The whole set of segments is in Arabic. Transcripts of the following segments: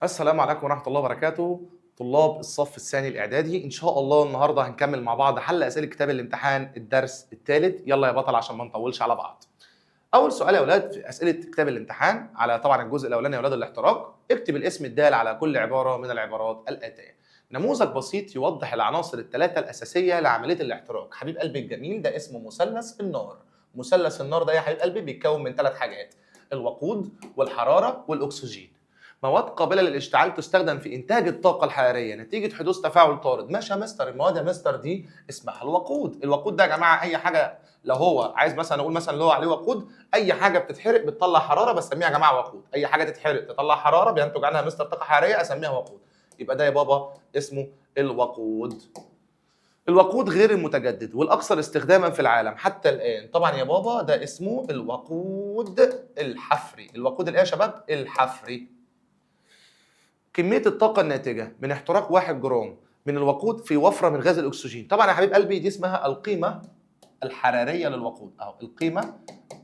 السلام عليكم ورحمة الله وبركاته. طلاب الصف الثاني الإعدادي، إن شاء الله النهارده هنكمل مع بعض حل أسئلة كتاب الامتحان الدرس الثالث. يلا يا بطل عشان ما نطولش على بعض. أول سؤال يا أولاد في أسئلة كتاب الامتحان على طبعًا الجزء الأولاني يا أولاد الاحتراق، اكتب الاسم الدال على كل عبارة من العبارات الآتية. نموذج بسيط يوضح العناصر الثلاثة الأساسية لعملية الاحتراق. حبيب قلبي الجميل ده اسمه مثلث النار. مثلث النار ده يا حبيب قلبي بيتكون من ثلاث حاجات: الوقود والحرارة والأكسجين. مواد قابلة للاشتعال تستخدم في إنتاج الطاقة الحرارية نتيجة حدوث تفاعل طارد. ماشي يا مستر، المواد يا مستر دي اسمها الوقود. الوقود ده يا جماعة أي حاجة، لو هو عايز مثلا أقول مثلا اللي هو عليه وقود، أي حاجة بتتحرق بتطلع حرارة بسميها يا جماعة وقود. أي حاجة تتحرق تطلع حرارة بينتج عنها مستر طاقة حرارية أسميها وقود. يبقى ده يا بابا اسمه الوقود. الوقود غير المتجدد والأكثر استخداما في العالم حتى الآن طبعا يا بابا ده اسمه الوقود الحفري. الوقود الإيه يا شباب؟ الحفري. كمية الطاقة الناتجة من احتراق 1 جرام من الوقود في وفرة من غاز الأكسجين. طبعا يا حبيب قلبي دي اسمها القيمة الحرارية للوقود، أهو القيمة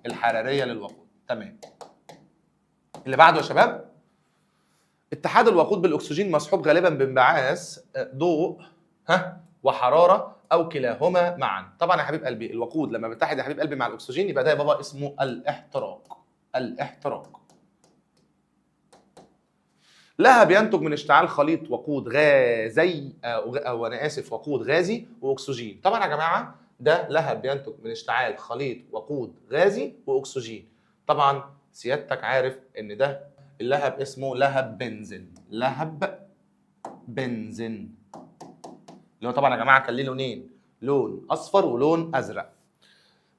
الحرارية للوقود. تمام. اللي بعده يا شباب، اتحاد الوقود بالأكسجين مصحوب غالبا بانبعاث ضوء وحرارة أو كلاهما معا. طبعا يا حبيب قلبي الوقود لما بيتحد يا حبيب قلبي مع الأكسجين يبقى ده يا بابا اسمه الاحتراق. الاحتراق. لهب ينتج من اشتعال خليط وقود غازي او انا اسف وقود غازي واكسجين. طبعا يا جماعه ده لهب بينتج من اشتعال خليط وقود غازي واكسجين. طبعا سيادتك عارف ان ده اللهب اسمه لهب بنزين. لهب بنزين اللي هو طبعا يا جماعه كان ليه لونين، لون اصفر ولون ازرق.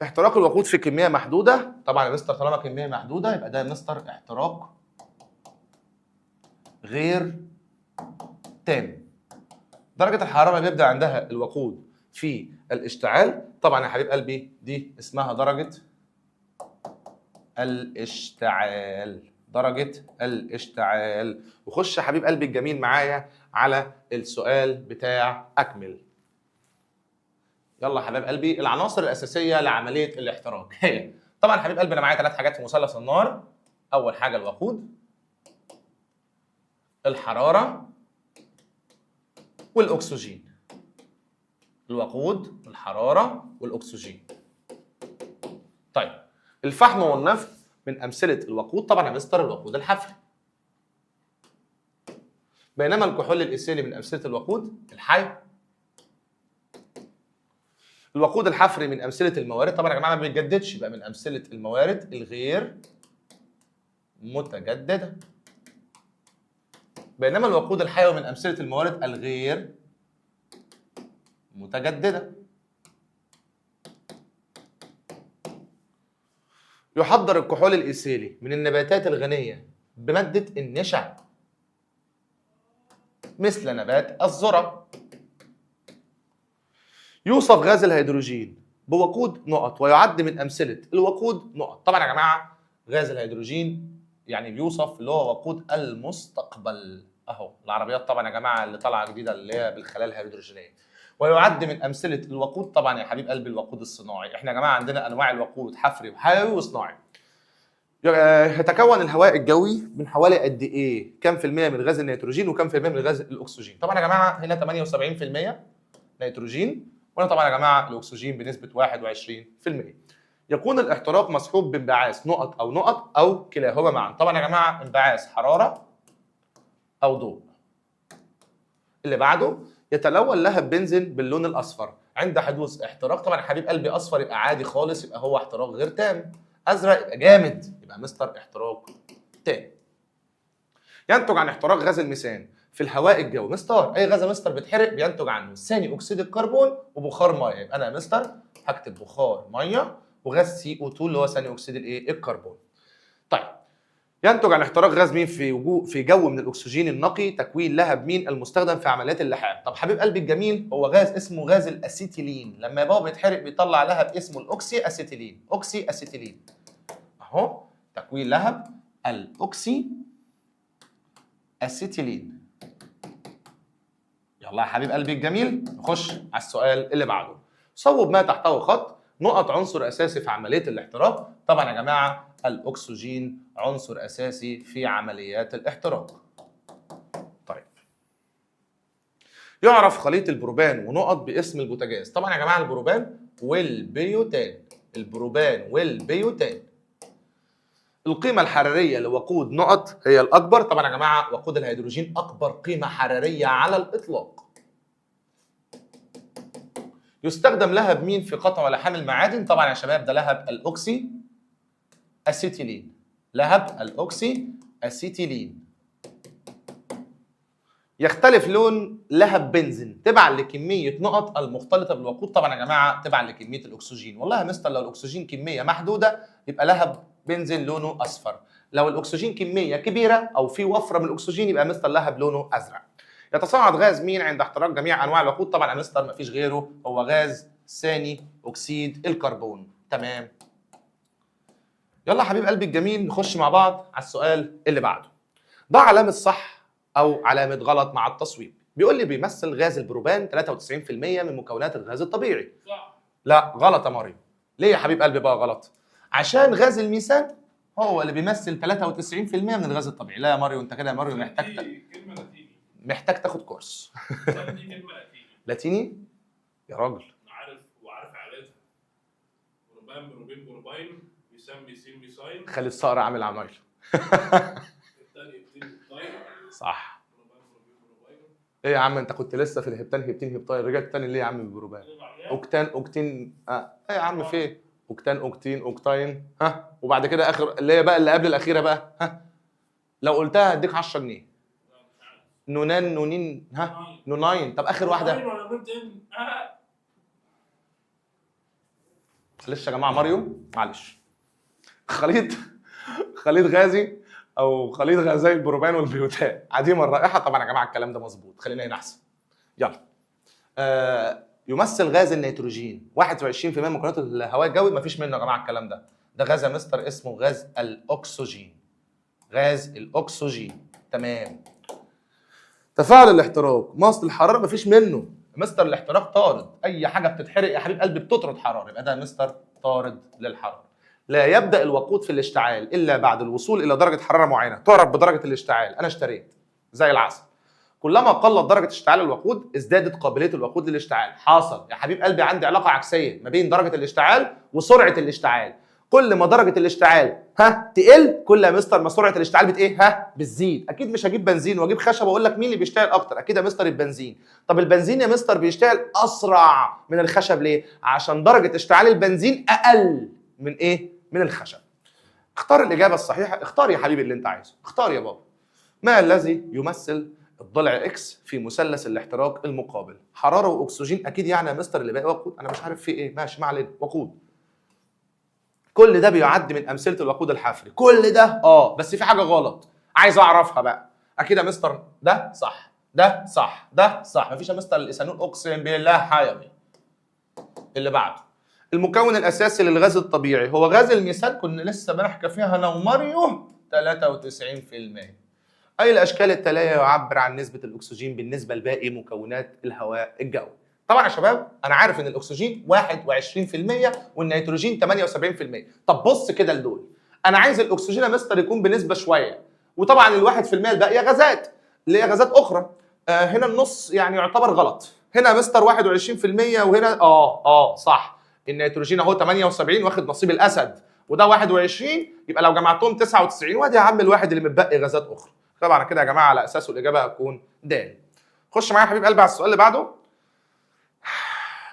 احتراق الوقود في كميه محدوده. طبعا يا مستر طالما كميه محدوده يبقى ده يا مستر احتراق غير تام. درجة الحرارة اللي بيبدأ عندها الوقود في الاشتعال طبعا يا حبيب قلبي دي اسمها درجة الاشتعال. درجة الاشتعال. وخش يا حبيب قلبي الجميل معايا على السؤال بتاع أكمل. يلا يا حبيب قلبي، العناصر الأساسية لعملية الاحتراق هي طبعا يا حبيب قلبي أنا معايا 3 حاجات في مثلث النار. أول حاجة الوقود، الحرارة، والأكسجين. الوقود، الحرارة، والأكسجين. طيب الفحم والنفط من أمثلة الوقود. طبعا يا مستر الوقود الحفري. بينما الكحول الإيثيلي من أمثلة الوقود الحي. الوقود الحفري من أمثلة الموارد. طبعا يا جماعة ما بيتجددش يبقى من أمثلة الموارد الغير متجددة. بينما الوقود الحيوي من أمثلة الموارد الغير متجددة. يحضر الكحول الإيثيلي من النباتات الغنية بمادة النشا مثل نبات الذرة. يوصف غاز الهيدروجين بوقود نقط ويعد من أمثلة الوقود نقط. طبعا يا جماعة غاز الهيدروجين يعني بيوصف اللي هو وقود المستقبل. اهو العربيات طبعا يا جماعة اللي طالعة جديدة اللي هي بالخلايا الهيدروجينية. ويعد من أمثلة الوقود طبعا يا حبيب قلبي الوقود الصناعي. احنا يا جماعة عندنا أنواع الوقود حفري وحيوي وصناعي. يتكون الهواء الجوي من حوالي قد ايه؟ كم في المية من غاز النيتروجين وكم في المية من غاز الأكسجين؟ طبعا يا جماعة هنا 78% نيتروجين، وهنا طبعا يا جماعة الأكسجين بنسبة 21%. يكون الاحتراق مصحوب بانبعاث نقط أو كلاهما معا. طبعا يا جماعة انبعاث حرارة أو ضوء. اللي بعده، يتلون لهب بنزين باللون الأصفر عند حدوث احتراق. طبعا يا حبيب قلبي أصفر يبقى عادي خالص، يبقى هو احتراق غير تام. أزرق يبقى جامد، يبقى مستر احتراق تام. ينتج عن احتراق غاز الميثان في الهواء الجوي. مستر اي غاز يا مستر بيتحرق بينتج عنه ثاني اكسيد الكربون وبخار ميه. يبقى انا يا مستر هكتب بخار ميه وغاز CO2 اللي هو ثاني اكسيد الايه؟ الكربون. طيب ينتج عن احتراق غاز مين في جو من الاكسجين النقي تكوين لهب مين المستخدم في عمليات اللحام. طب حبيب قلبي الجميل هو غاز اسمه غاز الاسيتيلين. لما يبقى بيتحرق بيطلع لهب اسمه الاوكسي اسيتيلين. اوكسي اسيتيلين اهو تكوين لهب الاوكسي اسيتيلين. يلا يا حبيب قلبي الجميل نخش على السؤال اللي بعده. صوب ما تحته خط نقط عنصر اساسي في عمليه الاحتراق. طبعا يا جماعه الاكسجين عنصر اساسي في عمليات الاحتراق. يعرف خليط البروبان ونقط باسم البوتاجاز. طبعا يا جماعه البروبان والبيوتان، البروبان والبيوتان. القيمة الحرارية لوقود نقط هي الأكبر. طبعا يا جماعة وقود الهيدروجين أكبر قيمة حرارية على الإطلاق. يستخدم لهب مين في قطع ولحام المعادن؟ طبعا يا شباب ده لهب الأوكسي أسيتيلين. لهب الأوكسي أسيتيلين. يختلف لون لهب بنزين تبعا لكمية نقط المختلطة بالوقود. طبعا يا جماعة تبعا لكمية الأكسجين. والله يا مستر لو الأكسجين كمية محدودة يبقى لهب بنزين لونه أصفر. لو الأكسجين كمية كبيرة أو في وفرة من الأكسجين يبقى مستر لهب لونه أزرق. يتصاعد غاز مين عند احتراق جميع أنواع الوقود؟ طبعا يا مستر مفيش غيره، هو غاز ثاني أكسيد الكربون. تمام. يلا يا حبيب قلبي الجميل نخش مع بعض على السؤال اللي بعده. ضع علامة صح أو علامة غلط مع التصويب. بيقول لي بيمثل غاز البروبان 93% من مكونات الغاز الطبيعي. صح. لا غلط يا ماريو. ليه يا حبيب قلبي بقى غلط؟ عشان غاز الميثان هو اللي بيمثل 93% من الغاز الطبيعي. لا يا ماريو انت كده يا ماريو محتاج تاخد كورس. لاتيني يا راجل. وعارف عائلتها. بروبان بروبين بروباين يسمي سين ميثايل. خالد صقر عامل عمايل. صح. ايه يا عم انت كنت لسه في الهبتان هبتين هبطاين، رجعت تاني ليه يا عم بالبروبان؟ اوكتان اوكتين ايه يا عم في ايه؟ اوكتان اوكتين اوكتاين وبعد كده اخر اللي هي بقى اللي قبل الاخيره بقى لو قلتها هديك 10 جنيه. نونان نونين نوناين. طب اخر واحده معلش يا جماعه ماريو معلش. خليط غازي او خليط غازي البروبان والبيوتان عديم الرائحه. طبعا يا جماعه الكلام ده مظبوط. خلينا هنا احسن. يلا. يمثل غاز النيتروجين 21% من مكونات الهواء الجوي. مفيش منه يا جماعه الكلام ده. ده غاز يا مستر اسمه غاز الاكسجين. غاز الاكسجين. تمام. تفاعل الاحتراق مصل الحراره مفيش منه. مستر الاحتراق طارد. اي حاجه بتتحرق يا حبيب قلبي بتطرد حراره، يبقى ده مستر طارد للحراره. لا يبدا الوقود في الاشتعال الا بعد الوصول الى درجه حراره معينه تعرف بدرجه الاشتعال. انا اشتريت زي العسل. كلما قلت درجه اشتعال الوقود ازدادت قابليه الوقود للاشتعال. حاصل يا حبيب قلبي عندي علاقه عكسيه ما بين درجه الاشتعال وسرعه الاشتعال. كل ما درجه الاشتعال تقل كل يا مستر ما سرعه الاشتعال بتزيد. اكيد مش هجيب بنزين واجيب خشب واقول لك مين اللي بيشتغل اكتر. اكيد يا مستر البنزين. طب البنزين يا مستر بيشتغل اسرع من الخشب ليه؟ عشان درجه اشتعال البنزين اقل من ايه؟ من الخشب. اختار الاجابه الصحيحه. اختار يا حبيبي اللي انت عايزه. اختار يا بابا. ما الذي يمثل الضلع اكس في مثلث الاحتراق المقابل؟ حراره واكسجين اكيد يعني يا مستر اللي باقي وقود. انا مش عارف في ايه. ماشي ما علينا. وقود. كل ده بيعد من امثله الوقود الحفري. كل ده بس في حاجه غلط عايز اعرفها بقى. اكيد يا مستر ده صح ده صح ده صح. مفيش يا مستر الايثانول اقسم بالله حيوي. اللي بعده. المكون الاساسي للغاز الطبيعي هو غاز الميثان. كنا لسه بنحكي فيها انا وماريو 93%. أي الأشكال التالية يعبر عن نسبة الأكسجين بالنسبة لباقي مكونات الهواء الجوي؟ طبعا يا شباب أنا عارف إن الأكسجين 21% والنيتروجين 78%. طب بص كده لدول. أنا عايز الأكسجين يا مستر يكون بنسبة شوية. وطبعا ال1% الباقية غازات اللي هي غازات أخرى. هنا النص يعني يعتبر غلط. هنا يا مستر 21% وهنا صح. النيتروجين أهو 78 واخد نصيب الأسد وده 21 يبقى لو جمعتهم 99 وادي يا عم الواحد اللي متبقي غازات أخرى. طبعا كده يا جماعه على اساسه الاجابه هتكون د. خش معايا يا حبيب قلبي على السؤال اللي بعده.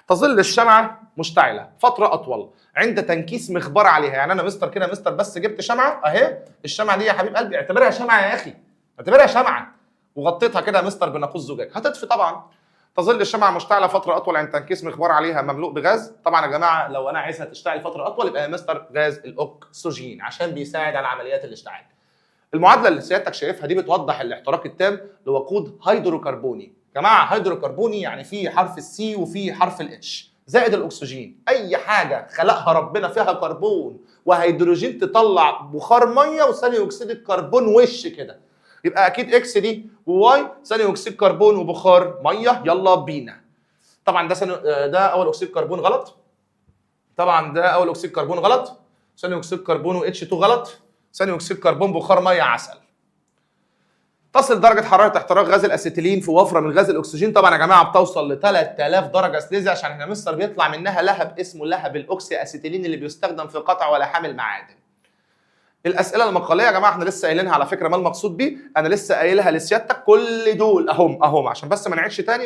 تظل الشمعه مشتعله فتره اطول عند تنكيس مخبار عليها. يعني انا مستر كده مستر بس جبت شمعه اهي. الشمعه دي يا حبيب قلبي اعتبرها شمعه يا اخي. اعتبرها شمعه وغطيتها كده يا مستر بناقوس زجاج هتطفي طبعا. تظل الشمعه مشتعله فتره اطول عند تنكيس مخبار عليها مملوء بغاز. طبعا يا جماعه لو انا عايزها تشتعل فتره اطول يبقى يا مستر غاز الاكسجين عشان بيساعد على عمليات الاشتعال. المعادله اللي سيادتك شايفها دي بتوضح الاحتراق التام لوقود هيدروكربوني. يا جماعه هيدروكربوني يعني فيه حرف السي وفيه حرف الاتش زائد الاكسجين. اي حاجه خلقها ربنا فيها كربون وهيدروجين تطلع بخار ميه وثاني اكسيد الكربون وش كده. يبقى اكيد اكس دي وواي ثاني اكسيد كربون وبخار ميه. يلا بينا. طبعا ده اول اكسيد كربون غلط. طبعا ده اول اكسيد كربون غلط. ثاني اكسيد كربون واتش 2 غلط. ثاني اكسيد كربون بخار ميه عسل. تصل درجه حراره احتراق غاز الاسيتيلين في وفره من غاز الاكسجين طبعا يا جماعه بتوصل ل 3000 درجه سليزي، عشان احنا مستر بيطلع منها لهب اسمه لهب الاوكسي اسيتيلين اللي بيستخدم في قطع ولحام المعادن. الاسئله المقاليه يا جماعه احنا لسه قايلينها على فكره، ما المقصود بيه؟ انا لسه قايلها لسيادتك، كل دول اهم عشان بس ما نعيدش تاني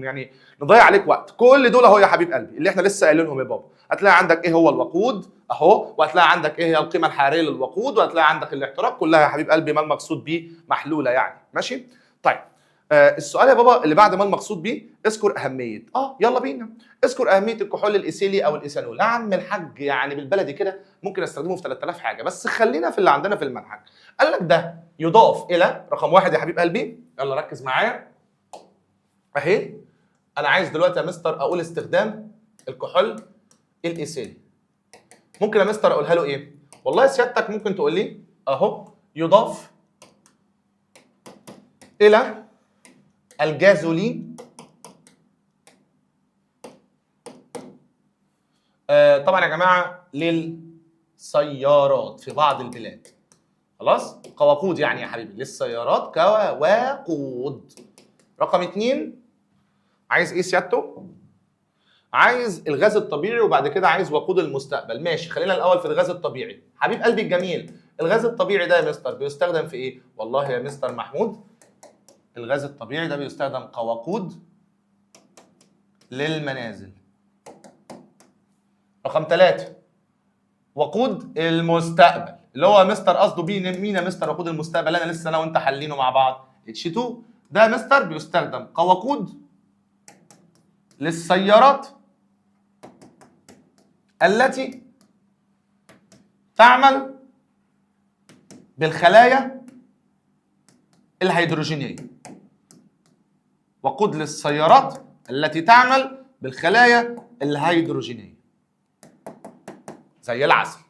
يعني نضيع عليك وقت. كل دول اهو يا حبيب قلبي اللي احنا لسه قايلينهم يا بابا. هتلاقي عندك ايه هو الوقود اهو، وهتلاقي عندك ايه هي القيمه الحراريه للوقود، وهتلاقي عندك الاحتراق، كلها يا حبيب قلبي ما المقصود بيه محلوله يعني. ماشي؟ طيب السؤال يا بابا اللي بعد ما المقصود بيه، اذكر اهميه. يلا بينا. اذكر اهميه الكحول الايثيلي او الايثانول. يا عم الحاج يعني بالبلدي كده ممكن استخدمه في 3000 حاجه، بس خلينا في اللي عندنا في المنهج. قال لك ده يضاف الى رقم واحد يا حبيب قلبي، يلا ركز معايا اهي. انا عايز دلوقتي يا مستر اقول استخدام الكحول الايثيلي. ممكن يا مستر اقولها له ايه؟ والله سيادتك ممكن تقول لي اهو يضاف الى الجازولين. طبعا يا جماعه للسيارات في بعض البلاد. خلاص؟ كوقود يعني يا حبيبي، للسيارات كوقود. رقم 2 عايز ايه سيادته؟ عايز الغاز الطبيعي، وبعد كده عايز وقود المستقبل. ماشي، خلينا الاول في الغاز الطبيعي. حبيب قلبي الجميل، الغاز الطبيعي ده يا مستر بيستخدم في ايه؟ والله يا مستر محمود الغاز الطبيعي ده بيستخدم كوقود للمنازل. رقم 3 وقود المستقبل، اللي هو مستر قصده بيه مين يا مستر وقود المستقبل؟ انا لسه انا وانت حلينه مع بعض. H2 ده يا مستر بيستخدم كوقود للسيارات التي تعمل بالخلايا الهيدروجينية. وقود للسيارات التي تعمل بالخلايا الهيدروجينية زي العسل.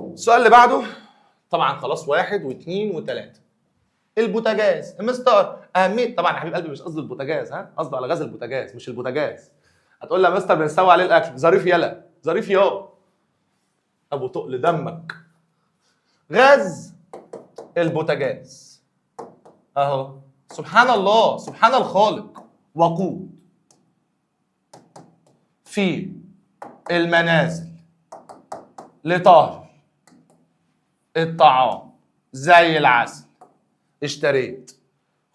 السؤال اللي بعده طبعا خلاص 1 و2 و3. البوتاجاز مستر اهميه. طبعا يا حبيب قلبي مش قصدي البوتاجاز، قصده على غاز البوتاجاز مش البوتاجاز. هتقول لي يا مستر بنسوي عليه الاكل. ظريف يلا، ظريف يا ابو تقل دمك. غاز البوتاجاز اهو، سبحان الله سبحان الخالق، وقود في المنازل لطهي الطعام زي العسل. اشتريت.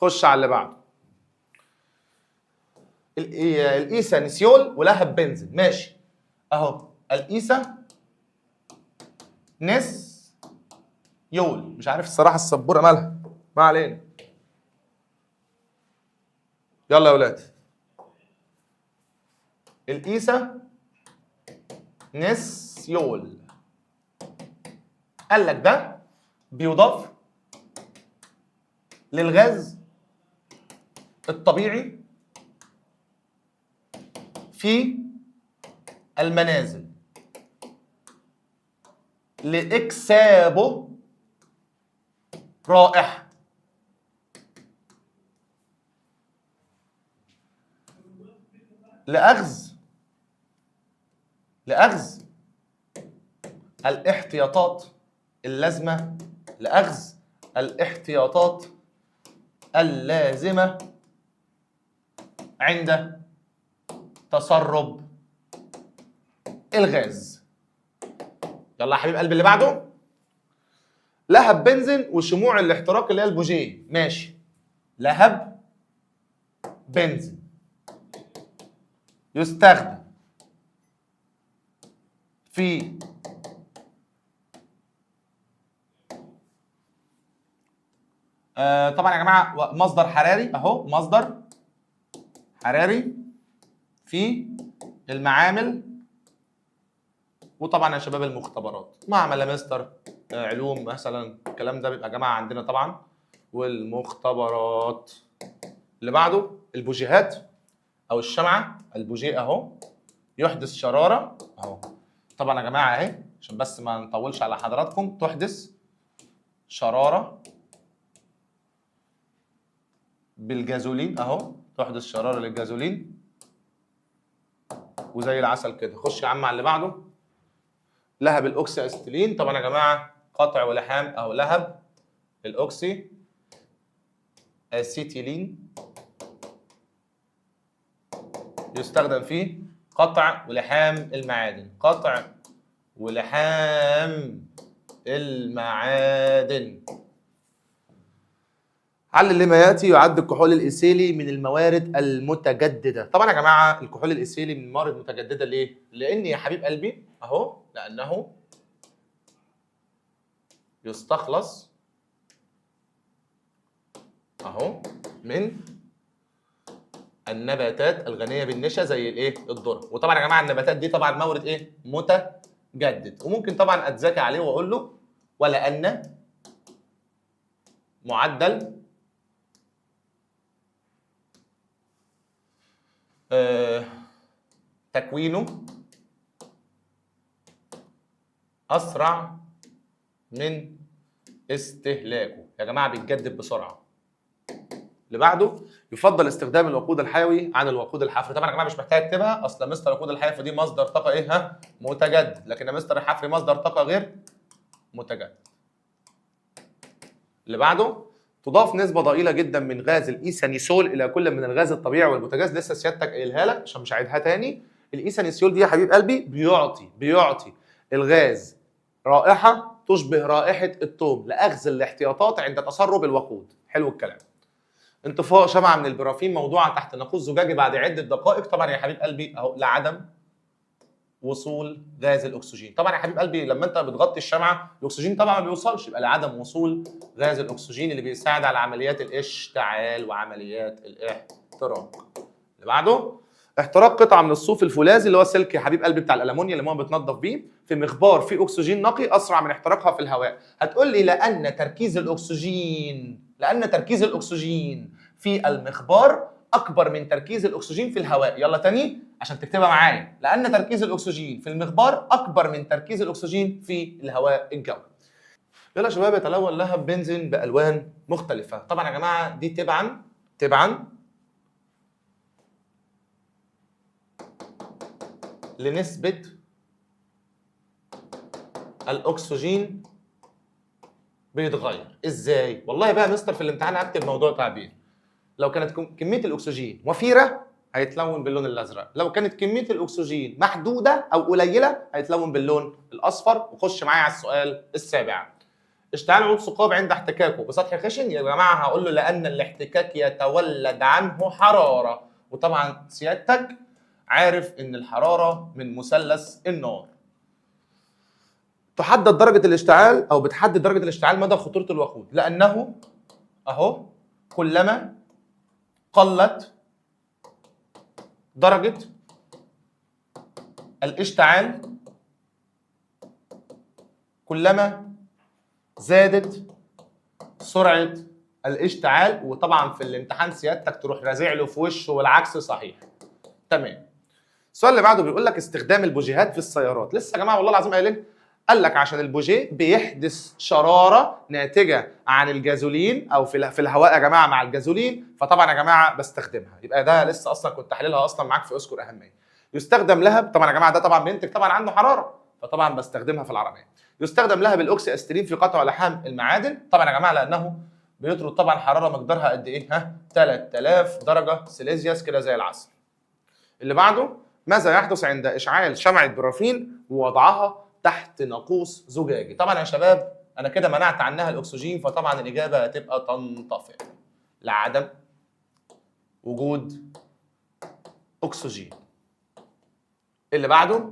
خش على اللي بعده. الايثانيسيول ولهب بنزين. ماشي اهو الايثانيسيول. مش عارف الصراحه السبوره مالها، ما علينا. يلا يا ولاد. الايثانيسيول قال لك ده بيضاف للغاز الطبيعي في المنازل لإكسابه رائحة. لأخذ الاحتياطات اللازمة، لأخذ الاحتياطات اللازمة عند تسرب الغاز. يلا يا حبيب قلبي اللي بعده. لهب بنزين وشموع الاحتراق اللي هي البوجيه. ماشي، لهب بنزين يستخدم في طبعا يا جماعه مصدر حراري اهو، مصدر حراري في المعامل، وطبعا يا شباب المختبرات. معمل يا مستر علوم مثلا، الكلام ده بيبقى يا جماعه عندنا طبعا، والمختبرات. اللي بعده البوجيهات او الشمعه. البوجيه اهو يحدث شراره اهو. طبعا يا جماعه اهي عشان بس ما نطولش على حضراتكم، تحدث شراره بالجازولين اهو، تحدث شراره للجازولين وزي العسل كده. خش يا عم على اللي بعده. لهب الاوكسي اسيتيلين. طبعا يا جماعه قطع ولحام اهو لهب الاوكسي اسيتيلين يستخدم في قطع ولحام المعادن. قطع ولحام المعادن. علل لما ياتي يعد الكحول الايثيلي من الموارد المتجدده. طبعا يا جماعه الكحول الايثيلي من الموارد المتجدده ليه؟ لان يا حبيب قلبي اهو لانه يستخلص اهو من النباتات الغنيه بالنشا زي الايه؟ الذره. وطبعا يا جماعه النباتات دي طبعا مورد ايه؟ متجدد. وممكن طبعا اتذاكى عليه واقول له ولان معدل تكوينه اسرع من استهلاكه. يا جماعه بيتجدد بسرعه. اللي بعده يفضل استخدام الوقود الحيوي عن الوقود الحفري. طبعا يا جماعه مش محتاج اكتبها، اصل مستر الوقود الحيوي دي مصدر طاقه ايه؟ ها؟ متجدد، لكن مستر الحفري مصدر طاقه غير متجدد. اللي بعده تضاف نسبه ضئيله جدا من غاز الايثانيسول الى كل من الغاز الطبيعي والبوتاجاز. لسه سيادتك قايلها لك عشان مش هعيدها تاني. الايثانيسول دي يا حبيب قلبي بيعطي الغاز رائحه تشبه رائحه الثوم لاخذ الاحتياطات عند تسرب الوقود. حلو الكلام. انطفاء شمعة من البرافين موضوعة تحت ناقوس زجاجي بعد عدة دقائق. طبعا يا حبيب قلبي اهو لعدم وصول غاز الاكسجين. طبعا يا حبيب قلبي لما انت بتغطي الشمعة الاكسجين طبعا ما بيوصلش، يبقى لعدم وصول غاز الاكسجين اللي بيساعد على عمليات الاشتعال وعمليات الاحتراق. اللي بعده احتراق قطعة من الصوف الفولاذي اللي هو السلك يا حبيب قلبي بتاع الالومنيا اللي ماما بتنظف بيه في مخبار فيه اكسجين نقي اسرع من احتراقها في الهواء. هتقول لي لان تركيز الاكسجين في المخبار اكبر من تركيز الاكسجين في الهواء. يلا تاني عشان تكتبها معايا. لان تركيز الاكسجين في المخبار اكبر من تركيز الاكسجين في الهواء الجوي. يلا يا شباب يتلون لهب بنزين بالوان مختلفه. طبعا يا جماعه دي تبعا لنسبه الاكسجين بيتغير. ازاي؟ والله بقى مستر في الامتحان هكتب موضوع تعبير. لو كانت كميه الاكسجين وفيره هيتلون باللون الازرق، لو كانت كميه الاكسجين محدوده او قليله هيتلون باللون الاصفر. وخش معايا على السؤال السابع. اشتعال عود ثقاب عند احتكاكه بسطح خشن. يا جماعه هقول له لان الاحتكاك يتولد عنه حراره. وطبعا سيادتك عارف ان الحراره من مثلث النار. تحدد درجه الاشتعال او بتحدد درجه الاشتعال مدى خطوره الوقود لانه اهو كلما قلت درجة الاشتعال كلما زادت سرعة الاشتعال. وطبعا في الامتحان سيادتك تروح رازع له في وشه والعكس صحيح. تمام. السؤال اللي بعده بيقول لك استخدام البوجيهات في السيارات. لسه يا جماعه والله العظيم قايلين قال لك عشان البوجيه بيحدث شراره ناتجه عن الجازولين او في الهواء يا جماعه مع الجازولين. فطبعا يا جماعه بستخدمها. يبقى ده لسه اصلا كنت تحليلها اصلا معاك في اذكر اهميه. يستخدم لهب. طبعا يا جماعه ده طبعا بينتج طبعا عنه حراره فطبعا بستخدمها في العربيه. يستخدم لهب الاوكسي استرين في قطع لحام المعادن. طبعا يا جماعه لانه بيطرد طبعا حراره مقدارها قد ايه؟ ها 3000 درجه سيليزيوس كده زي العسل. اللي بعده ماذا يحدث عند اشعال شمعة برافين ووضعها تحت ناقوس زجاجي؟ طبعا يا شباب انا كده منعت عنها الاكسجين فطبعا الاجابه هتبقى تنطفئ لعدم وجود اكسجين. اللي بعده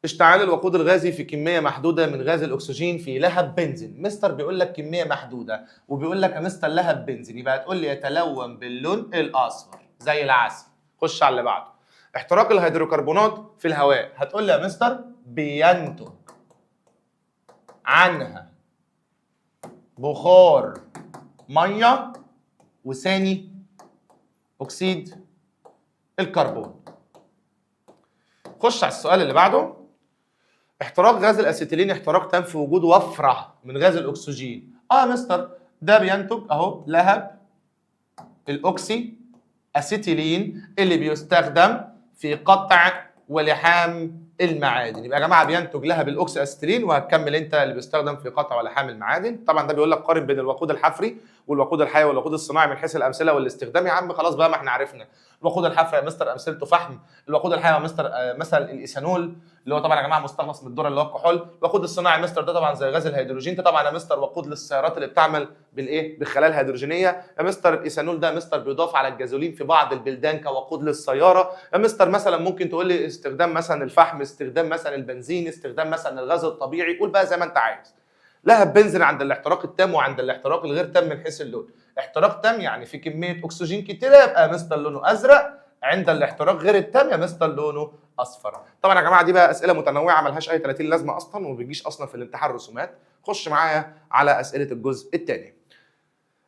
اشتعال الوقود الغازي في كميه محدوده من غاز الاكسجين في لهب بنزين. مستر بيقول لك كميه محدوده وبيقول لك يا مستر لهب بنزين يبقى هتقول لي يتلون باللون الاصفر زي العسل. خش على اللي بعده. احتراق الهيدروكربونات في الهواء. هتقول لي يا مستر بينتج عنها بخار ميه وثاني اكسيد الكربون. خش على السؤال اللي بعده. احتراق غاز الاسيتيلين احتراق تام في وجود وفره من غاز الاكسجين. يا مستر ده بينتج اهو لهب الاوكسي اسيتيلين اللي بيستخدم في قطع ولحام المعادن. يبقى يا جماعه بينتج لهب الاوكسي اسيتيلين. وهتكمل انت اللي بيستخدم في قطع ولحام المعادن. طبعا ده بيقول لك قارن بين الوقود الحفري والوقود الحيوي والوقود الصناعي من حيث الامثله والاستخدام. يا عم خلاص بقى، ما احنا عرفنا. الوقود الحافي يا مستر امثلته فحم، الوقود الحيوي يا مستر مثل الايثانول اللي هو طبعا يا جماعه مستخلص من الذره اللي هو الكحول. الوقود الصناعي يا مستر ده طبعا زي غاز الهيدروجين، ده طبعا يا مستر وقود للسيارات اللي بتعمل بالايه؟ بالخلايا الهيدروجينيه. يا مستر الايثانول ده مستر بيضاف على الجازولين في بعض البلدان كوقود للسياره. يا مستر مثلا ممكن تقول لي استخدام مثلا الفحم، استخدام مثلا البنزين، استخدام مثلا الغاز الطبيعي، قول بقى زي ما انت عايز. لهب بنزين عند الاحتراق التام وعند الاحتراق الغير تام من حيث اللون. احتراق تام يعني في كميه اكسجين كتيره يبقى مستر لونه ازرق، عند الاحتراق غير التام يا مستر لونه اصفر. طبعا يا جماعه دي بقى اسئله متنوعه ملهاش اي 30 لازمه اصلا وما بيجيش اصلا في الامتحان رسومات. خش معايا على اسئله الجزء الثاني.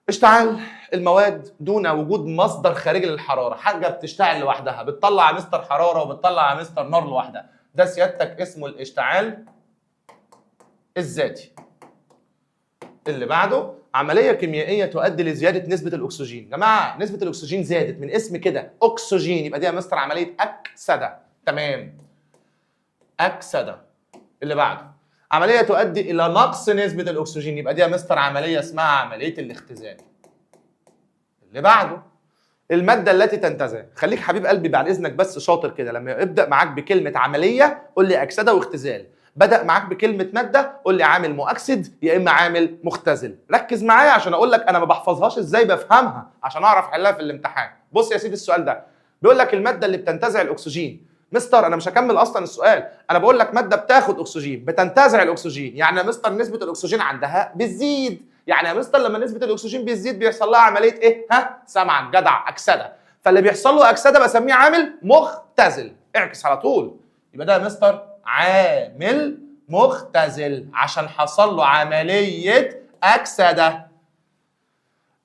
اشتعال المواد دون وجود مصدر خارجي للحراره، حاجه بتشتعل لوحدها، بتطلع يا مستر حراره وبتطلع يا مستر نار لوحدها، ده سيادتك اسمه الاشتعال الذاتي. اللي بعده عمليه كيميائيه تؤدي لزياده نسبه الاكسجين. يا جماعه نسبه الاكسجين زادت من اسم كده اكسجين، يبقى دي يا مستر عمليه اكسده. تمام، اكسده. اللي بعده عمليه تؤدي الى نقص نسبه الاكسجين، يبقى دي يا مستر عمليه اسمها عمليه الاختزال. اللي بعده الماده التي تنتزع. خليك حبيب قلبي بعد اذنك بس شاطر كده، لما يبدا معاك بكلمه عمليه قول لي اكسده واختزال، بدأ معاك بكلمة مادة قول لي عامل مؤكسد يا إما عامل مختزل. ركز معايا عشان أقول لك أنا ما بحفظهاش إزاي، بفهمها عشان أعرف أحلها في الامتحان. بص يا سيدي السؤال ده بيقول لك المادة اللي بتنتزع الأكسجين. مستر أنا مش هكمل أصلا السؤال، أنا بقول لك مادة بتاخد أكسجين بتنتزع الأكسجين، يعني يا مستر نسبة الأكسجين عندها بتزيد، يعني يا مستر لما نسبة الأكسجين بتزيد بيحصل لها عملية إيه؟ ها؟ سمعا جدع أكسدة. فاللي بيحصل له أكسدة بسميه عامل مختزل. اعكس على طول. يبقى ده يا مستر عامل مختزل عشان حصل له عملية أكسدة.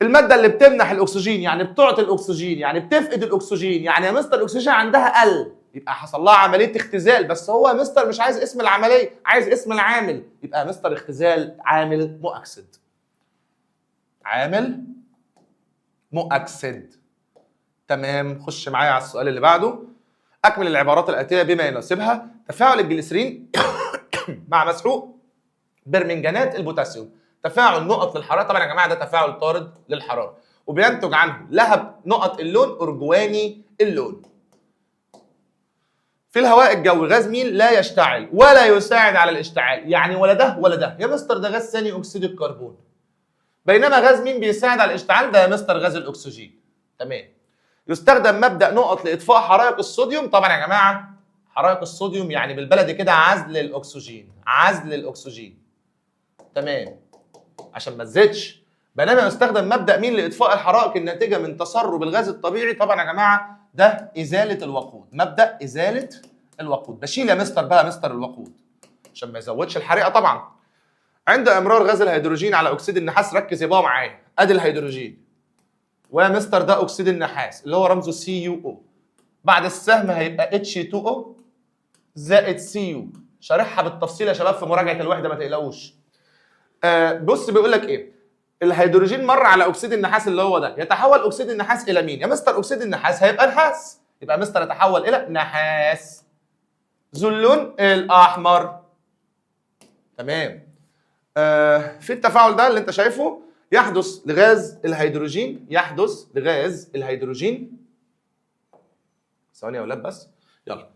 المادة اللي بتمنح الأكسجين يعني بتعطي الأكسجين يعني بتفقد الأكسجين، يعني يا مستر الأكسجين عندها قل، يبقى حصل لها عملية اختزال. بس هو يا مستر مش عايز اسم العملية، عايز اسم العامل، يبقى يا مستر اختزال عامل مؤكسد. عامل مؤكسد. تمام، خش معايا على السؤال اللي بعده. أكمل العبارات الآتية بما يناسبها. تفاعل الجليسرين مع مسحوق برمنجانات البوتاسيوم، تفاعل نقط للحراره. طبعا يا جماعه ده تفاعل طارد للحراره وبينتج عنه لهب نقط اللون ارجواني اللون. في الهواء الجوي غاز مين لا يشتعل ولا يساعد على الاشتعال، يعني ولا ده ولا ده يا مستر، ده غاز ثاني اكسيد الكربون. بينما غاز مين بيساعد على الاشتعال؟ ده يا مستر غاز الاكسجين. تمام. يستخدم مبدا نقط لاطفاء حرائق الصوديوم. طبعا يا جماعه حرائق الصوديوم يعني بالبلدي كده عزل الاكسجين، عزل الاكسجين. تمام، عشان ما تزيدش. بينما يستخدم مبدا مين لاطفاء الحرائق الناتجه من تسرب الغاز الطبيعي. طبعا يا جماعه ده ازاله الوقود، مبدا ازاله الوقود. بشيل يا مستر بقى مستر الوقود عشان ما يزودش الحريقه. طبعا عند امرار غاز الهيدروجين على اكسيد النحاس، ركز يا بابا معايا، ادي الهيدروجين ويا مستر ده اكسيد النحاس اللي هو رمزه CuO، بعد السهم هيبقى H2O زائد Cu. شارحها بالتفصيل يا شباب في مراجعه الوحده ما تقلقوش. بص بيقول لك ايه؟ الهيدروجين مر على اكسيد النحاس اللي هو ده، يتحول اكسيد النحاس الى مين؟ يا مستر اكسيد النحاس هيبقى نحاس، يبقى مستر يتحول الى نحاس ذو اللون الاحمر. تمام. في التفاعل ده اللي انت شايفه يحدث لغاز الهيدروجين، يحدث لغاز الهيدروجين، ثواني يا اولاد بس يلا.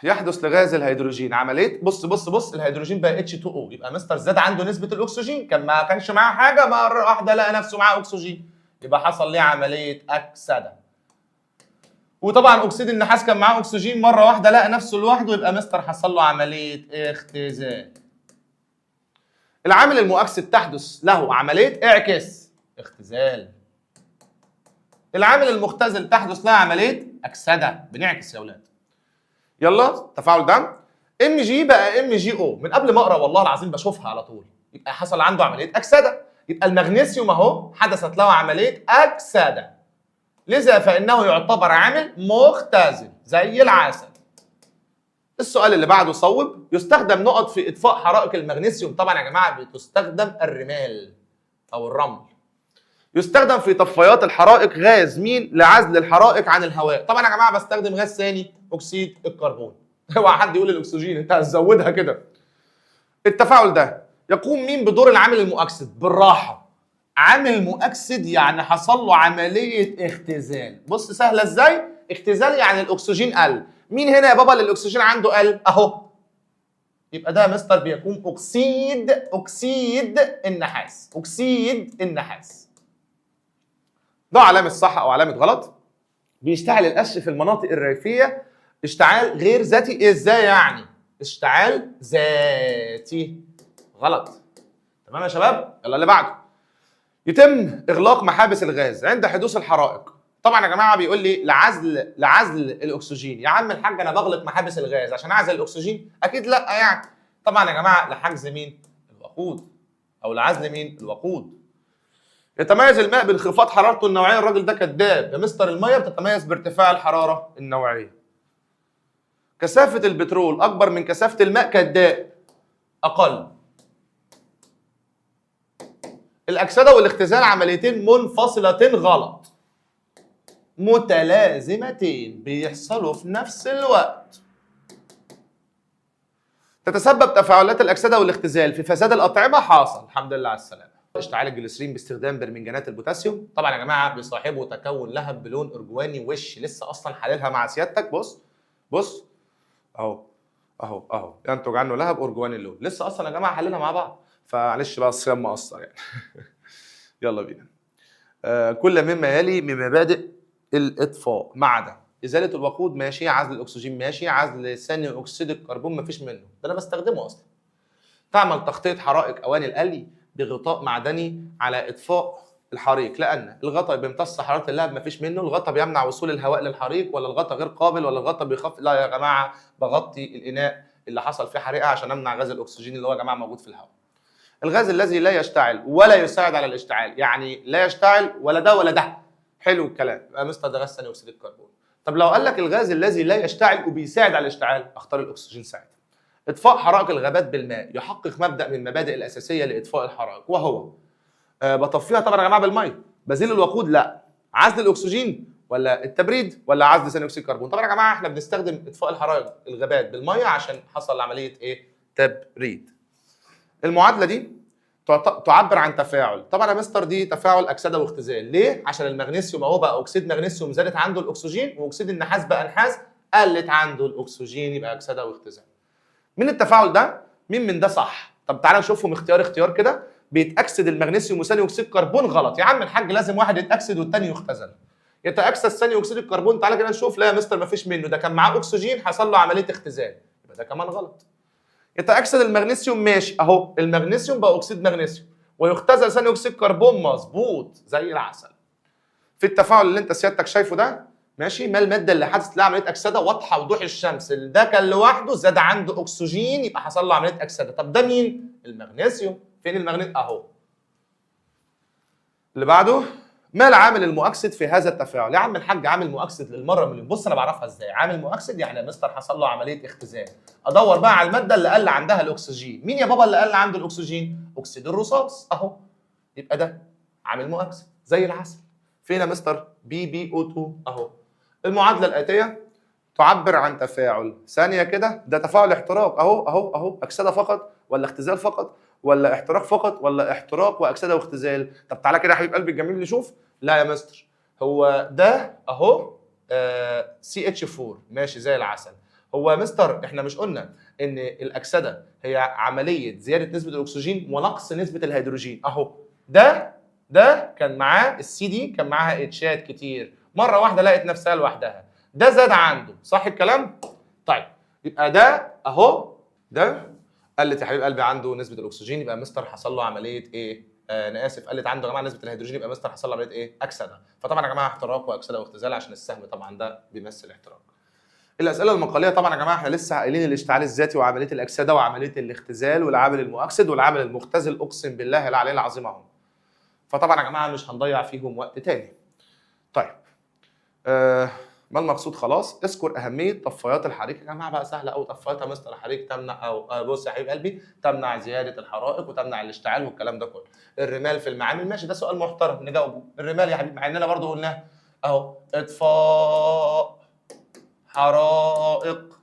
يحدث لغاز الهيدروجين عمليه بص الهيدروجين بقى H2O، يبقى مستر زاد عنده نسبه الاكسجين، كان ما كانش معاه حاجه مره واحده لقى نفسه معاه اكسجين، يبقى حصل ليه عمليه اكسده. وطبعا اكسيد النحاس كان معاه اكسجين مره واحده لقى نفسه لوحده، يبقى مستر حصل له عمليه اختزال. العامل المؤكسد تحدث له عمليه اعكس اختزال. العامل المختزل تحدث له عمليه اكسده، بنعكس يا اولاد. يلا التفاعل ده Mg بقى MgO، من قبل ما اقرا والله العظيم بشوفها على طول، يبقى حصل عنده عمليه اكسده. يبقى المغنيسيوم اهو حدثت له عمليه اكسده، لذا فانه يعتبر عامل مختزل زي العسل. السؤال اللي بعده صوب. يستخدم نقط في اطفاء حرائق المغنيسيوم. طبعا يا جماعه بتستخدم الرمال او الرمل. يستخدم في طفايات الحرائق غاز مين لعزل الحرائق عن الهواء. طبعا يا جماعه بستخدم غاز ثاني اكسيد الكربون. اوعى حد يقول الاكسجين، انت هتزودها كده. التفاعل ده يقوم مين بدور العامل المؤكسد؟ بالراحه. عامل مؤكسد يعني حصل له عمليه اختزال. بص سهله ازاي؟ اختزال يعني الاكسجين قل. مين هنا يا بابا اللي الاكسجين عنده قل؟ اهو. يبقى ده يا مستر بيكون اكسيد النحاس. اكسيد النحاس. ده علامه صح او علامه غلط. بيشتعل القش في المناطق الريفيه اشتعال غير ذاتي. ازاي يعني؟ اشتعال ذاتي. غلط. تمام يا شباب؟ يلا اللي بعده. يتم اغلاق محابس الغاز عند حدوث الحرائق. طبعا يا جماعه بيقول لي لعزل الاكسجين. يا عم الحاج انا بغلق محابس الغاز عشان اعزل الاكسجين؟ اكيد لا يعني. طبعا يا جماعه لحجز مين؟ الوقود. او لعزل مين؟ الوقود. يتميز الماء بانخفاض حرارته النوعيه. الراجل ده كذاب يا مستر. الميه بتتميز بارتفاع الحراره النوعيه. كثافه البترول اكبر من كثافه الماء. كذاب. اقل. الاكسده والاختزال عمليتين منفصلتين. غلط. متلازمتين بيحصلوا في نفس الوقت. تتسبب تفاعلات الاكسده والاختزال في فساد الاطعمه. حاصل. الحمد لله على السلامه. اشتعال الجليسرين باستخدام برمنجانات البوتاسيوم. طبعا يا جماعه بيصاحبه تكون لهب بلون ارجواني وش. لسه اصلا حللها مع سيادتك. بص اهو ينتج عنه لهب ارجواني اللون. لسه اصلا يا جماعه حللها مع بعض. فمعلش بقى الصيام مقصر يعني. يلا بينا. كل مما يلي من مبادئ الاطفاء ما عدا ازاله الوقود. ماشي. عزل الاكسجين. ماشي. عزل ثاني اكسيد الكربون. مفيش منه. ده انا بستخدمه اصلا. تعمل تغطيه حرائق اواني القلي بغطاء معدني على اطفاء الحريق. لان الغطاء بيمتص حراره اللهب. مفيش منه. الغطاء بيمنع وصول الهواء للحريق. ولا الغطاء غير قابل. ولا الغطاء بيخف. لا يا جماعه بغطي الاناء اللي حصل فيه حريقه عشان امنع غاز الاكسجين اللي هو يا جماعه موجود في الهواء. الغاز الذي لا يشتعل ولا يساعد على الاشتعال. يعني لا يشتعل ولا ده ولا ده. حلو الكلام. يبقى مستر ده غاز ثاني اكسيد الكربون. طب لو قال لك الغاز الذي لا يشتعل وبيساعد على الاشتعال، اختار الاكسجين ساعتها. اطفاء حرائق الغابات بالماء يحقق مبدا من المبادئ الاساسيه لاطفاء الحرائق، وهو بطفيها طبعا يا جماعه بالميه. بزيل الوقود لا. عزل الاكسجين ولا التبريد ولا عزل ثاني اكسيد الكربون؟ طبعا يا جماعه احنا بنستخدم اطفاء الحرائق الغابات بالميه عشان حصل عمليه ايه؟ تبريد. المعادله دي تعبر عن تفاعل. طبعا يا مستر دي تفاعل اكسده واختزال. ليه؟ عشان المغنيسيوم اهو بقى اكسيد مغنيسيوم زادت عنده الاكسجين، واكسيد النحاس بقى نحاس قلت عنده الاكسجين، يبقى اكسده واختزال. من التفاعل ده مين من ده صح؟ طب تعالى نشوفهم اختيار كده. بيتاكسد المغنيسيوم وثاني اكسيد الكربون. غلط يا عم الحاج. لازم واحد يتاكسد والثاني يختزل. يتاكسد ثاني اكسيد الكربون. تعالى كده نشوف. لا يا مستر مفيش منه. ده كان معاه اكسجين حصل له عمليه اختزال. يبقى ده كمان غلط. يتاكسد المغنيسيوم. ماشي اهو المغنيسيوم بقى اكسيد مغنيسيوم ويختزل ثاني اكسيد الكربون. مظبوط زي العسل. في التفاعل اللي انت سيادتك شايفه ده ماشي، ما الماده اللي حدثت لها عمليه اكسده واضحه وضوح الشمس. ده كان لوحده زاد عنده اكسجين يبقى حصل له عمليه اكسده. طب ده مين؟ المغنيسيوم. فين المغنيسيوم؟ اهو. اللي بعده. ما العامل المؤكسد في هذا التفاعل؟ يا عم الحاج عامل مؤكسد للمره مليون. بص انا بعرفها ازاي. عامل مؤكسد يعني يا مستر حصل له عمليه اختزال. ادور بقى على الماده اللي قل عندها الاكسجين. مين يا بابا اللي قل عنده الاكسجين؟ اكسيد الرصاص اهو. يبقى ده عامل مؤكسد زي العسل. فين يا مستر؟ BbO2 اهو. المعادله الاتيه تعبر عن تفاعل. ثانيه كده. ده تفاعل احتراق اهو اكسده فقط ولا اختزال فقط ولا احتراق فقط ولا احتراق واكسده واختزال؟ طب تعالى كده يا حبيب قلبي الجميل نشوف. لا يا مستر هو ده اهو CH4 ماشي زي العسل. هو يا مستر احنا مش قلنا ان الاكسده هي عمليه زياده نسبه الاكسجين ونقص نسبه الهيدروجين؟ اهو ده كان معاه السي دي كان معاها اتشات كتير، مره واحده لقت نفسها لوحدها. ده زاد عنده صح الكلام؟ طيب يبقى ده اهو ده قلت يا حبيب قلبي عنده نسبه الاكسجين. يبقى مستر حصل له عمليه ايه؟ انا اسف قلت عنده يا جماعه نسبه الهيدروجين. يبقى مستر حصل له عمليه ايه؟ اكسده. فطبعا يا جماعه احتراق واكسده واختزال عشان السهم طبعا ده بيمثل احتراق. الاسئله المقاليه طبعا يا جماعه احنا لسه قايلين الاشتعال الذاتي وعمليه الاكسده وعمليه الاختزال والعامل المؤكسد والعامل المختزل. اقسم بالله العلي العظيم اهو. فطبعا يا جماعه مش هنضيع فيهم وقت تاني. طيب ما المقصود؟ خلاص. اذكر اهميه طفايات الحريق. يا جماعه بقى سهله قوي. طفايات يا مستر الحريق تمنع او بص يا حبيب قلبي تمنع زياده الحرائق وتمنع الاشتعال والكلام ده كله. الرمال في المعامل ماشي ده سؤال محترم نجاوبه. الرمال يا حبيبي مع اننا برضو قلناه اهو. اطفاء حرائق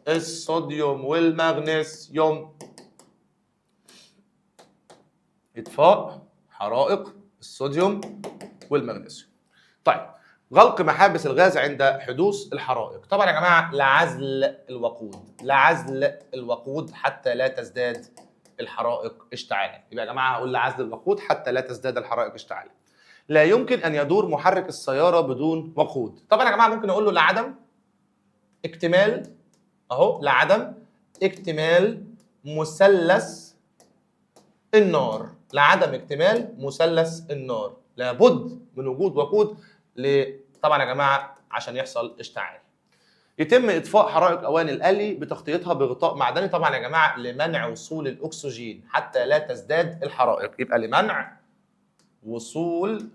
الصوديوم والمغنيسيوم. اطفاء حرائق الصوديوم والمغنيسيوم. طيب غلق محابس الغاز عند حدوث الحرائق. طبعا يا جماعه لعزل الوقود حتى لا تزداد الحرائق اشتعالا. يبقى يا جماعه هقول لعزل الوقود حتى لا تزداد الحرائق اشتعالا. لا يمكن ان يدور محرك السياره بدون وقود. طبعا يا جماعه ممكن اقول له لعدم اكتمال اهو، لعدم اكتمال مثلث النار. لعدم اكتمال مثلث النار لابد من وجود وقود طبعا يا جماعه عشان يحصل اشتعال. يتم اطفاء حرائق اواني القلي بتغطيتها بغطاء معدني. طبعا يا جماعه لمنع وصول الاكسجين حتى لا تزداد الحرائق. يبقى لمنع وصول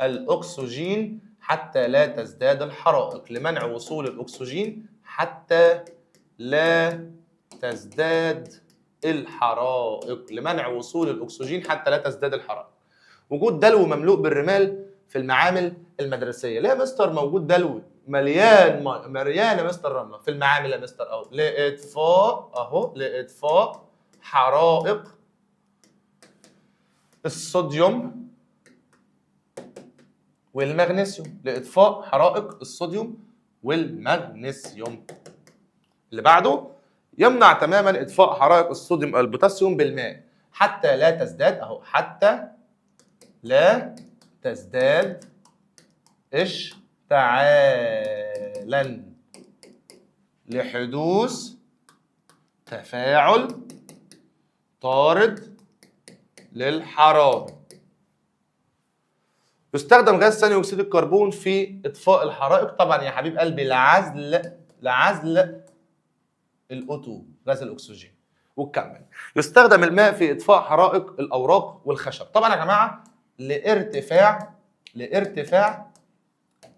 الاكسجين حتى لا تزداد الحرائق. لمنع وصول الاكسجين حتى لا تزداد الحرائق. لمنع وصول الاكسجين حتى لا تزداد الحرائق. وجود دلو مملوء بالرمال في المعامل المدرسيه. ليه يا مستر موجود دلو مليان يا مستر رمله في المعامل يا مستر؟ اهو لاطفاء حرائق الصوديوم والمغنيسيوم. لاطفاء حرائق الصوديوم والمغنيسيوم. اللي بعده يمنع تماما اطفاء حرائق الصوديوم والبوتاسيوم بالماء حتى لا تزداد اهو، حتى لا تزداد اشتعالا لحدوث تفاعل طارد للحرارة. يستخدم غاز ثاني اكسيد الكربون في اطفاء الحرائق. طبعا يا حبيب قلبي لعزل الاوتو، غاز الاكسجين. وكمل. يستخدم الماء في اطفاء حرائق الاوراق والخشب. طبعا يا جماعه لارتفاع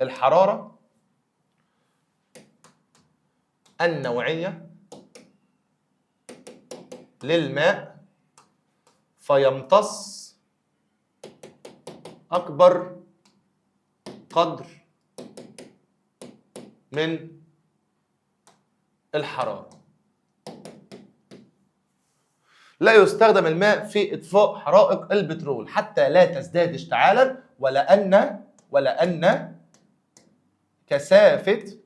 الحراره النوعيه للماء فيمتص اكبر قدر من الحراره. لا يستخدم الماء في اطفاء حرائق البترول حتى لا تزداد اشتعالا، ولأن كثافة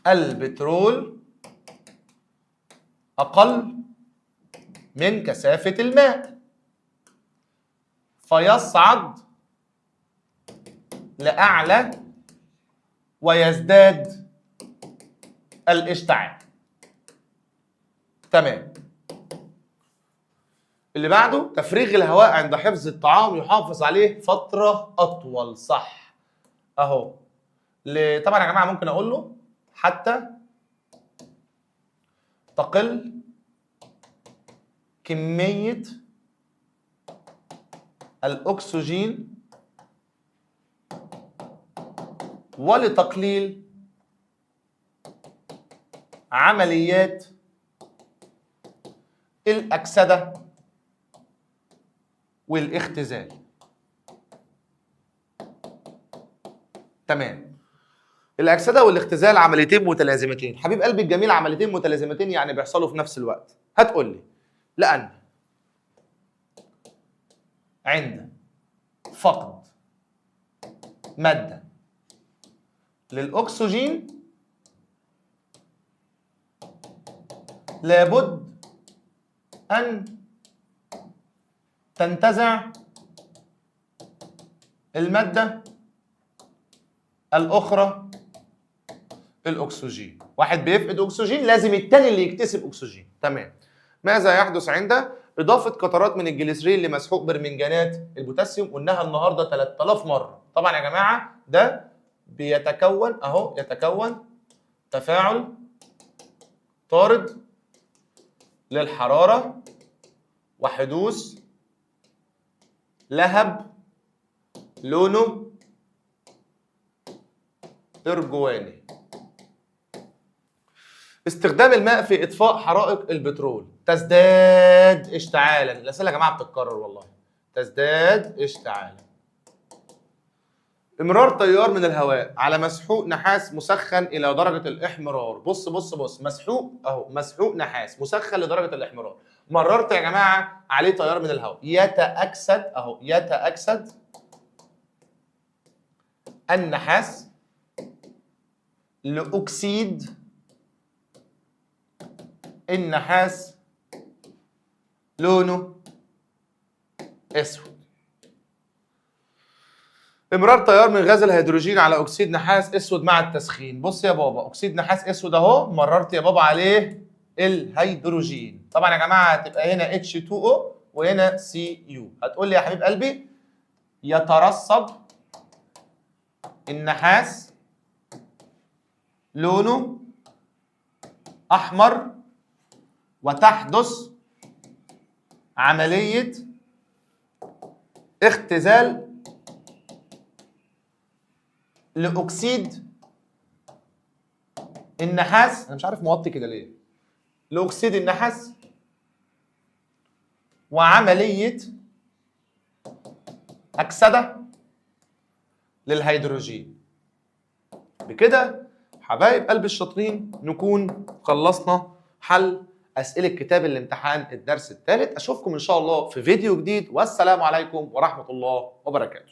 البترول أقل من كثافة الماء فيصعد لأعلى ويزداد الاشتعال. تمام. اللي بعده تفريغ الهواء عند حفظ الطعام يحافظ عليه فترة أطول. صح أهو. طبعا يا جماعة ممكن أقول له حتى تقل كمية الأكسجين ولتقليل عمليات الأكسدة والاختزال. تمام. الأكسدة والاختزال عمليتين متلازمتين. حبيب قلبي الجميل، عمليتين متلازمتين يعني بيحصلوا في نفس الوقت. هتقول لي لأن عند فقد مادة للأكسجين لابد أن تنتزع المادة الأخرى الأكسجين. واحد بيفقد أكسجين لازم التاني اللي يكتسب أكسجين. تمام. ماذا يحدث عند إضافة قطرات من الجليسرين لمسحوق برمنجانات البوتاسيوم؟ قلناها النهارده 3000 مرة. طبعا يا جماعة ده بيتكون أهو، يتكون تفاعل طارد للحرارة وحدوث لهب لونه أرجواني. استخدام الماء في إطفاء حرائق البترول تزداد اشتعالا. الأسئلة يا جماعة بتتكرر والله. تزداد اشتعالا. امرار تيار من الهواء على مسحوق نحاس مسخن الى درجه الاحمرار. بص مسحوق اهو، مسحوق نحاس مسخن لدرجه الاحمرار. مررت يا جماعه عليه تيار من الهواء، يتأكسد اهو، يتأكسد النحاس لأكسيد النحاس لونه اسود. امرار تيار من غاز الهيدروجين على اكسيد نحاس اسود مع التسخين. بص يا بابا، اكسيد نحاس اسود اهو، مررت يا بابا عليه الهيدروجين. طبعا يا جماعه هتبقى هنا H2O وهنا Cu. هتقول لي يا حبيب قلبي يترسب النحاس لونه احمر وتحدث عمليه اختزال لاكسيد النحاس. انا مش عارف موطي كده ليه. لاكسيد النحاس وعمليه اكسده للهيدروجين. بكده حبايب قلب الشاطرين نكون خلصنا حل اسئله كتاب الامتحان الدرس الثالث. اشوفكم ان شاء الله في فيديو جديد، والسلام عليكم ورحمه الله وبركاته.